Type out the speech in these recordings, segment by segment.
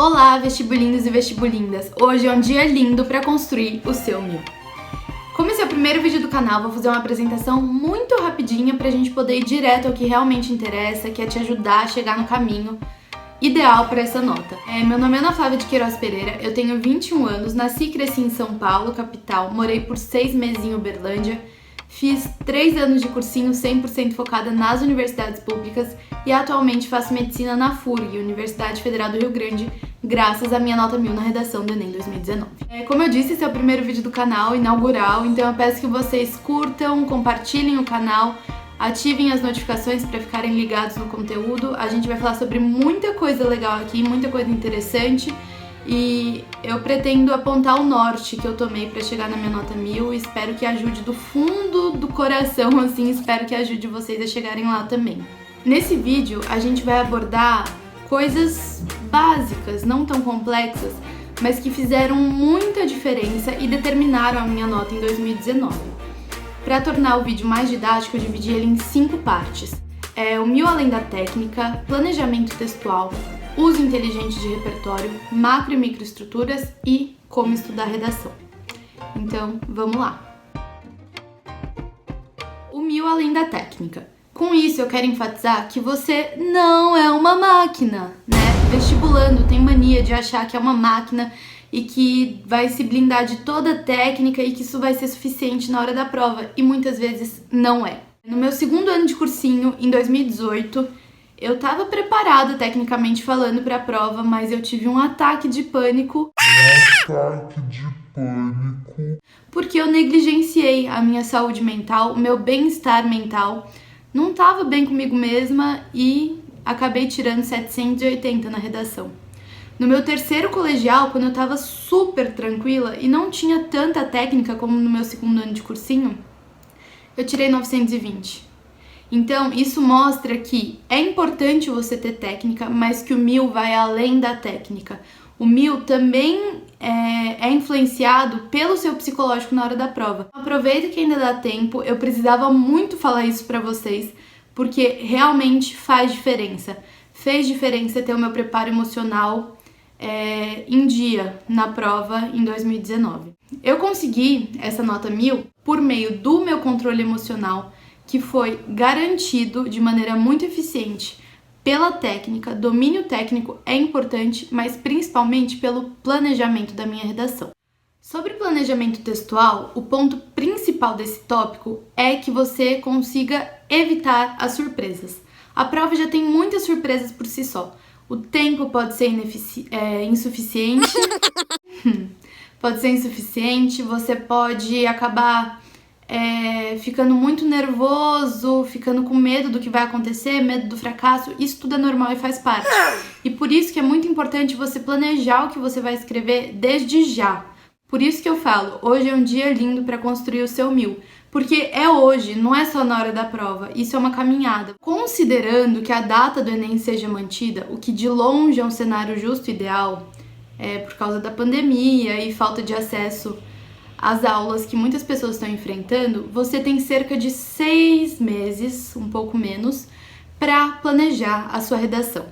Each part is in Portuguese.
Olá, vestibulindos e vestibulindas! Hoje é um dia lindo para construir o seu 1000. Como esse é o primeiro vídeo do canal, vou fazer uma apresentação muito rapidinha pra gente poder ir direto ao que realmente interessa, que é te ajudar a chegar no caminho ideal para essa nota. Meu nome é Ana Flávia de Queiroz Pereira, eu tenho 21 anos, nasci e cresci em São Paulo, capital, morei por 6 meses em Uberlândia, fiz 3 anos de cursinho 100% focada nas universidades públicas e atualmente faço medicina na FURG, Universidade Federal do Rio Grande, graças à minha nota 1000 na redação do Enem 2019. Como eu disse, esse é o primeiro vídeo do canal, inaugural, então eu peço que vocês curtam, compartilhem o canal, ativem as notificações para ficarem ligados no conteúdo. A gente vai falar sobre muita coisa legal aqui, muita coisa interessante. E eu pretendo apontar o norte que eu tomei para chegar na minha nota 1000 e espero que ajude do fundo do coração, assim, espero que ajude vocês a chegarem lá também. Nesse vídeo a gente vai abordar coisas básicas, não tão complexas, mas que fizeram muita diferença e determinaram a minha nota em 2019. Para tornar o vídeo mais didático, eu dividi ele em 5 partes. O 1000 além da técnica, planejamento textual, uso inteligente de repertório, macro e microestruturas e como estudar redação. Então, vamos lá! O 1000 além da técnica. Com isso, eu quero enfatizar que você não é uma máquina, né? Vestibulando tem mania de achar que é uma máquina e que vai se blindar de toda a técnica e que isso vai ser suficiente na hora da prova, e muitas vezes não é. No meu segundo ano de cursinho, em 2018, eu tava preparada tecnicamente falando para a prova, mas eu tive um ataque de pânico. Porque eu negligenciei a minha saúde mental, o meu bem-estar mental, não tava bem comigo mesma e acabei tirando 780 na redação. No meu terceiro colegial, quando eu tava super tranquila e não tinha tanta técnica como no meu segundo ano de cursinho, eu tirei 920. Então, isso mostra que é importante você ter técnica, mas que o 1000 vai além da técnica. O 1000 também é influenciado pelo seu psicológico na hora da prova. Aproveita que ainda dá tempo, eu precisava muito falar isso pra vocês, porque realmente faz diferença. Fez diferença ter o meu preparo emocional em dia na prova em 2019. Eu consegui essa nota 1000 por meio do meu controle emocional, que foi garantido de maneira muito eficiente pela técnica. Domínio técnico é importante, mas principalmente pelo planejamento da minha redação. Sobre planejamento textual, o ponto principal desse tópico é que você consiga evitar as surpresas. A prova já tem muitas surpresas por si só. O tempo pode ser insuficiente, você pode acabar ficando muito nervoso, ficando com medo do que vai acontecer, medo do fracasso. Isso tudo é normal e faz parte. E por isso que é muito importante você planejar o que você vai escrever desde já. Por isso que eu falo, hoje é um dia lindo para construir o seu 1000. Porque é hoje, não é só na hora da prova, isso é uma caminhada. Considerando que a data do Enem seja mantida, o que de longe é um cenário justo e ideal, por causa da pandemia e falta de acesso às aulas que muitas pessoas estão enfrentando, você tem cerca de 6 meses, um pouco menos, para planejar a sua redação.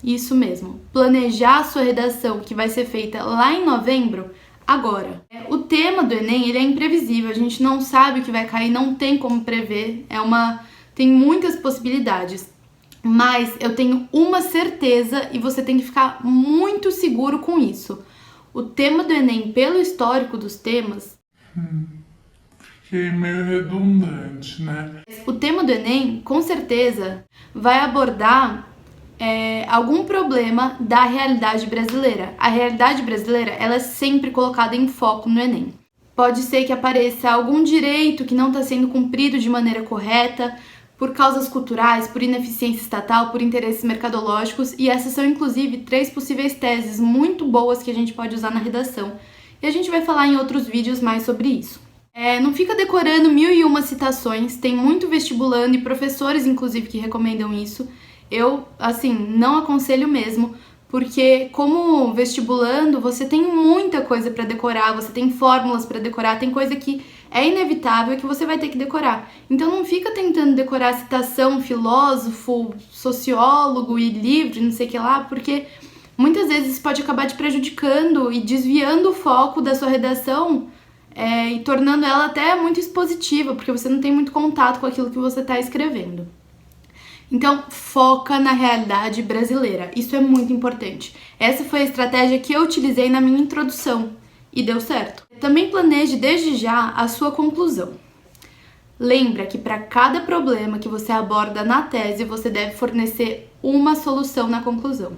Isso mesmo, planejar a sua redação, que vai ser feita lá em novembro, agora. O tema do Enem, ele é imprevisível, a gente não sabe o que vai cair, não tem como prever, tem muitas possibilidades. Mas eu tenho uma certeza e você tem que ficar muito seguro com isso. O tema do Enem, pelo histórico dos temas... Fiquei meio redundante, né? O tema do Enem, com certeza, vai abordar algum problema da realidade brasileira. A realidade brasileira, ela é sempre colocada em foco no Enem. Pode ser que apareça algum direito que não está sendo cumprido de maneira correta, por causas culturais, por ineficiência estatal, por interesses mercadológicos, e essas são inclusive 3 possíveis teses muito boas que a gente pode usar na redação. E a gente vai falar em outros vídeos mais sobre isso. Não fica decorando 1001 citações, tem muito vestibulando e professores inclusive que recomendam isso. Eu, assim, não aconselho mesmo, porque como vestibulando você tem muita coisa para decorar, você tem fórmulas para decorar, tem coisa que é inevitável que você vai ter que decorar. Então não fica tentando decorar citação, filósofo, sociólogo e livro, não sei o que lá, porque muitas vezes isso pode acabar te prejudicando e desviando o foco da sua redação e tornando ela até muito expositiva, porque você não tem muito contato com aquilo que você está escrevendo. Então, foca na realidade brasileira. Isso é muito importante. Essa foi a estratégia que eu utilizei na minha introdução e deu certo. Também planeje desde já a sua conclusão. Lembra que para cada problema que você aborda na tese, você deve fornecer uma solução na conclusão.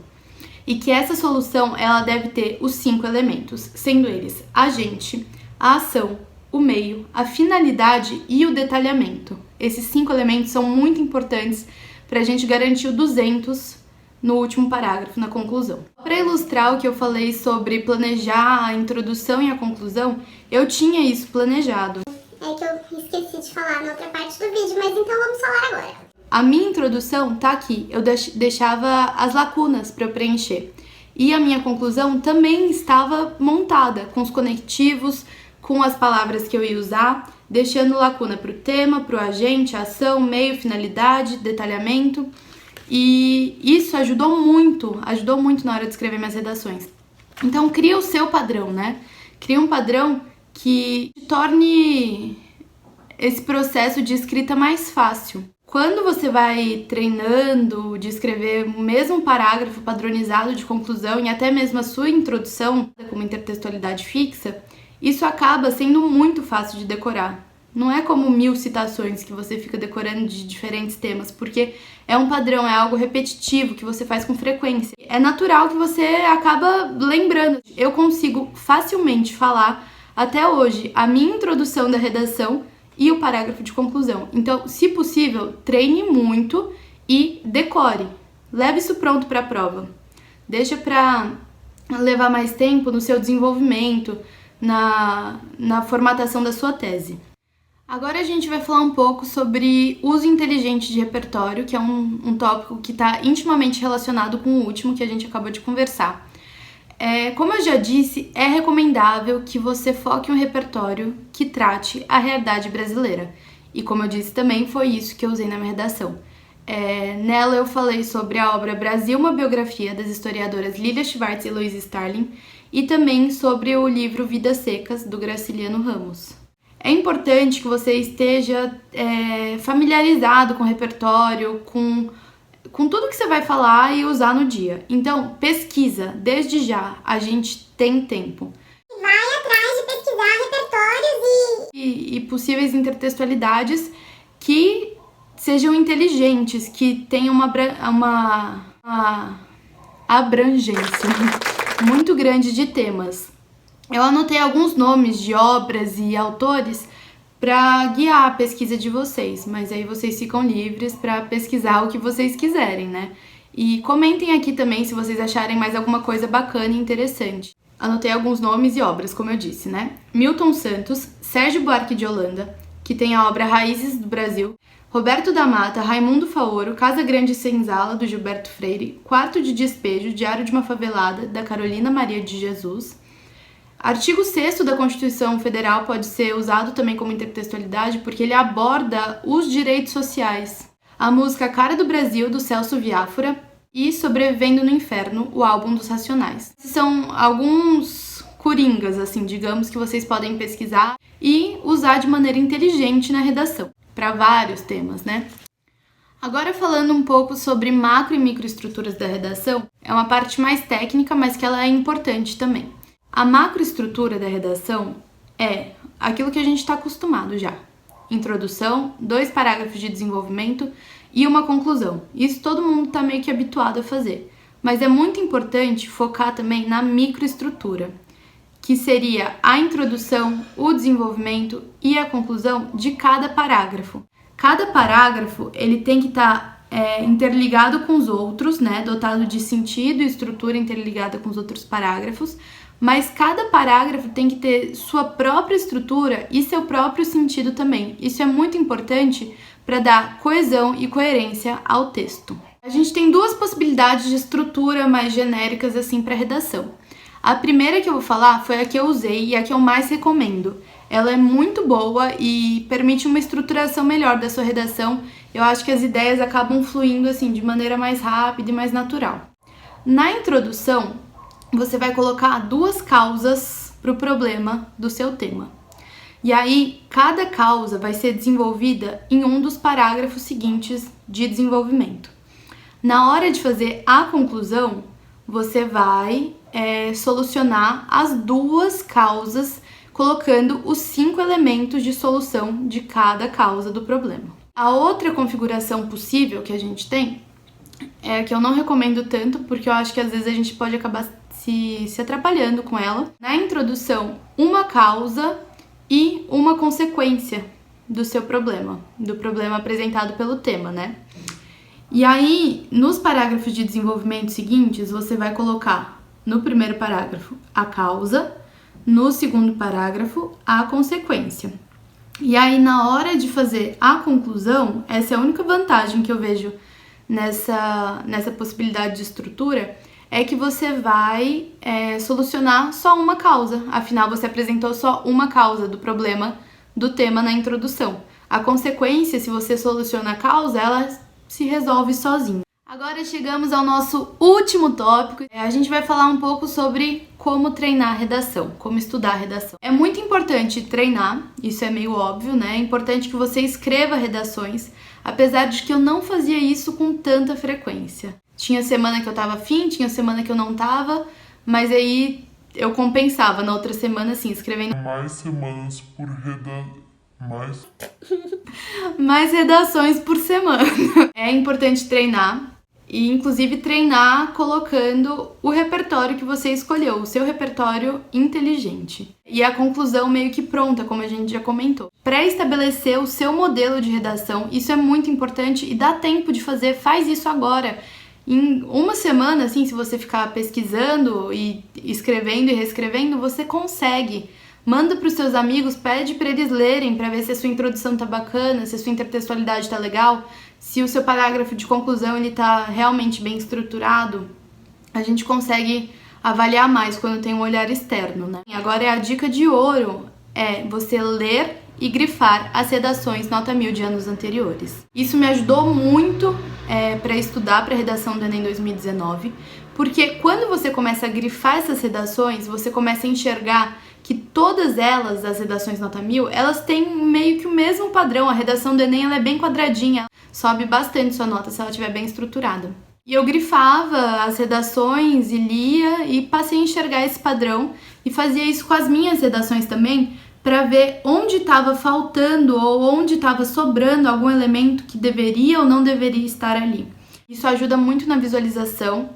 E que essa solução, ela deve ter os 5 elementos, sendo eles a agente, a ação, o meio, a finalidade e o detalhamento. Esses 5 elementos são muito importantes para a gente garantir o 200 no último parágrafo, na conclusão. Para ilustrar o que eu falei sobre planejar a introdução e a conclusão, eu tinha isso planejado. É que eu esqueci de falar na outra parte do vídeo, mas então vamos falar agora. A minha introdução tá aqui, eu deixava as lacunas para eu preencher. E a minha conclusão também estava montada, com os conectivos, com as palavras que eu ia usar, deixando lacuna para o tema, para o agente, ação, meio, finalidade, detalhamento. E isso ajudou muito na hora de escrever minhas redações. Então, cria o seu padrão, né? Cria um padrão que torne esse processo de escrita mais fácil. Quando você vai treinando de escrever o mesmo parágrafo padronizado de conclusão e até mesmo a sua introdução, como intertextualidade fixa, isso acaba sendo muito fácil de decorar. Não é como 1000 citações que você fica decorando de diferentes temas, porque é um padrão, é algo repetitivo que você faz com frequência. É natural que você acaba lembrando. Eu consigo facilmente falar, até hoje, a minha introdução da redação e o parágrafo de conclusão. Então, se possível, treine muito e decore. Leve isso pronto para a prova. Deixa para levar mais tempo no seu desenvolvimento, na formatação da sua tese. Agora a gente vai falar um pouco sobre uso inteligente de repertório, que é um tópico que está intimamente relacionado com o último que a gente acabou de conversar. Como eu já disse, é recomendável que você foque um repertório que trate a realidade brasileira. E como eu disse também, foi isso que eu usei na minha redação. Nela eu falei sobre a obra Brasil, uma biografia das historiadoras Lilia Schwartz e Louise Starling, e também sobre o livro Vidas Secas, do Graciliano Ramos. É importante que você esteja familiarizado com o repertório, com tudo que você vai falar e usar no dia. Então, pesquisa, desde já, a gente tem tempo. Vai atrás de pesquisar repertórios E possíveis intertextualidades que sejam inteligentes, que tenham uma abrangência muito grande de temas. Eu anotei alguns nomes de obras e autores para guiar a pesquisa de vocês, mas aí vocês ficam livres para pesquisar o que vocês quiserem, né? E comentem aqui também se vocês acharem mais alguma coisa bacana e interessante. Anotei alguns nomes e obras, como eu disse, né? Milton Santos, Sérgio Buarque de Holanda, que tem a obra Raízes do Brasil, Roberto da Mata, Raimundo Faoro, Casa Grande e Senzala, do Gilberto Freire, Quarto de Despejo, Diário de uma Favelada, da Carolina Maria de Jesus. Artigo 6º da Constituição Federal pode ser usado também como intertextualidade porque ele aborda os direitos sociais. A música Cara do Brasil, do Celso Viáfora, e Sobrevivendo no Inferno, o álbum dos Racionais. Esses são alguns coringas, assim, digamos, que vocês podem pesquisar e usar de maneira inteligente na redação, para vários temas, né? Agora falando um pouco sobre macro e microestruturas da redação, é uma parte mais técnica, mas que ela é importante também. A macroestrutura da redação é aquilo que a gente está acostumado já. Introdução, 2 parágrafos de desenvolvimento e uma conclusão. Isso todo mundo está meio que habituado a fazer. Mas é muito importante focar também na microestrutura, que seria a introdução, o desenvolvimento e a conclusão de cada parágrafo. Cada parágrafo ele tem que estar interligado com os outros, né? Dotado de sentido e estrutura interligada com os outros parágrafos, mas cada parágrafo tem que ter sua própria estrutura e seu próprio sentido também. Isso é muito importante para dar coesão e coerência ao texto. A gente tem 2 possibilidades de estrutura mais genéricas assim para redação. A primeira que eu vou falar foi a que eu usei e a que eu mais recomendo. Ela é muito boa e permite uma estruturação melhor da sua redação. Eu acho que as ideias acabam fluindo assim de maneira mais rápida e mais natural. Na introdução, você vai colocar 2 causas para o problema do seu tema. E aí, cada causa vai ser desenvolvida em um dos parágrafos seguintes de desenvolvimento. Na hora de fazer a conclusão, você vai solucionar as 2 causas, colocando os 5 elementos de solução de cada causa do problema. A outra configuração possível que a gente tem é que eu não recomendo tanto, porque eu acho que às vezes a gente pode acabar se atrapalhando com ela. Na introdução, uma causa e uma consequência do seu problema, do problema apresentado pelo tema, né? E aí, nos parágrafos de desenvolvimento seguintes, você vai colocar no primeiro parágrafo a causa, no segundo parágrafo a consequência. E aí, na hora de fazer a conclusão, essa é a única vantagem que eu vejo nessa possibilidade de estrutura, é que você vai solucionar só uma causa. Afinal, você apresentou só uma causa do problema do tema na introdução. A consequência, se você soluciona a causa, ela se resolve sozinha. Agora chegamos ao nosso último tópico. A gente vai falar um pouco sobre como treinar a redação, como estudar a redação. É muito importante treinar, isso é meio óbvio, né? É importante que você escreva redações, apesar de que eu não fazia isso com tanta frequência. Tinha semana que eu tava afim, tinha semana que eu não tava, mas aí eu compensava na outra semana, assim, escrevendo Mais semanas por mais redações por semana. É importante treinar, e inclusive treinar colocando o repertório que você escolheu, o seu repertório inteligente. E a conclusão meio que pronta, como a gente já comentou. Pré-estabelecer o seu modelo de redação, isso é muito importante e dá tempo de fazer, faz isso agora. Em uma semana, assim, se você ficar pesquisando e escrevendo e reescrevendo, você consegue. Manda para os seus amigos, pede para eles lerem para ver se a sua introdução tá bacana, se a sua intertextualidade tá legal, se o seu parágrafo de conclusão ele tá realmente bem estruturado. A gente consegue avaliar mais quando tem um olhar externo, né? Agora a dica de ouro é você ler e grifar as redações nota 1000 de anos anteriores. Isso me ajudou muito para estudar para a redação do Enem 2019, porque quando você começa a grifar essas redações, você começa a enxergar que todas elas, as redações nota 1000, elas têm meio que o mesmo padrão. A redação do Enem ela é bem quadradinha, sobe bastante sua nota se ela estiver bem estruturada. E eu grifava as redações e lia e passei a enxergar esse padrão e fazia isso com as minhas redações também, para ver onde estava faltando ou onde estava sobrando algum elemento que deveria ou não deveria estar ali. Isso ajuda muito na visualização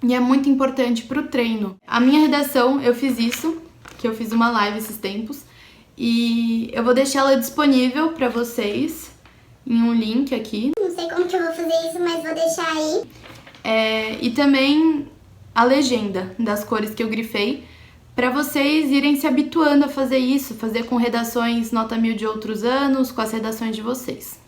e é muito importante para o treino. A minha redação, eu fiz isso, que eu fiz uma live esses tempos, e eu vou deixar ela disponível para vocês em um link aqui. Não sei como que eu vou fazer isso, mas vou deixar aí. E também a legenda das cores que eu grifei, para vocês irem se habituando a fazer isso, fazer com redações nota 1000 de outros anos, com as redações de vocês.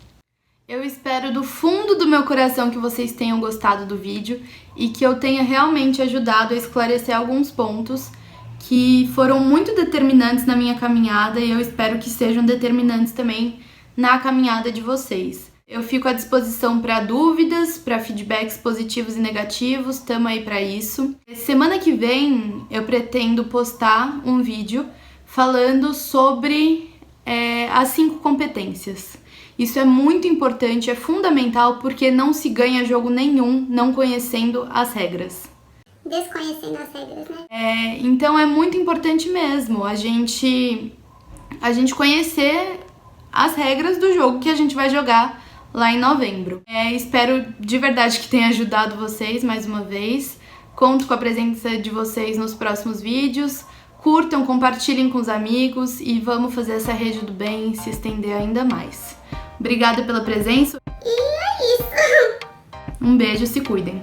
Eu espero do fundo do meu coração que vocês tenham gostado do vídeo e que eu tenha realmente ajudado a esclarecer alguns pontos que foram muito determinantes na minha caminhada e eu espero que sejam determinantes também na caminhada de vocês. Eu fico à disposição para dúvidas, para feedbacks positivos e negativos, tamo aí para isso. Semana que vem eu pretendo postar um vídeo falando sobre as 5 competências. Isso é muito importante, é fundamental, porque não se ganha jogo nenhum não conhecendo as regras. Desconhecendo as regras, né? Então é muito importante mesmo a gente conhecer as regras do jogo que a gente vai jogar lá em novembro. Espero de verdade que tenha ajudado vocês mais uma vez. Conto com a presença de vocês nos próximos vídeos. Curtam, compartilhem com os amigos e vamos fazer essa rede do bem se estender ainda mais. Obrigada pela presença. E é isso. Um beijo, se cuidem.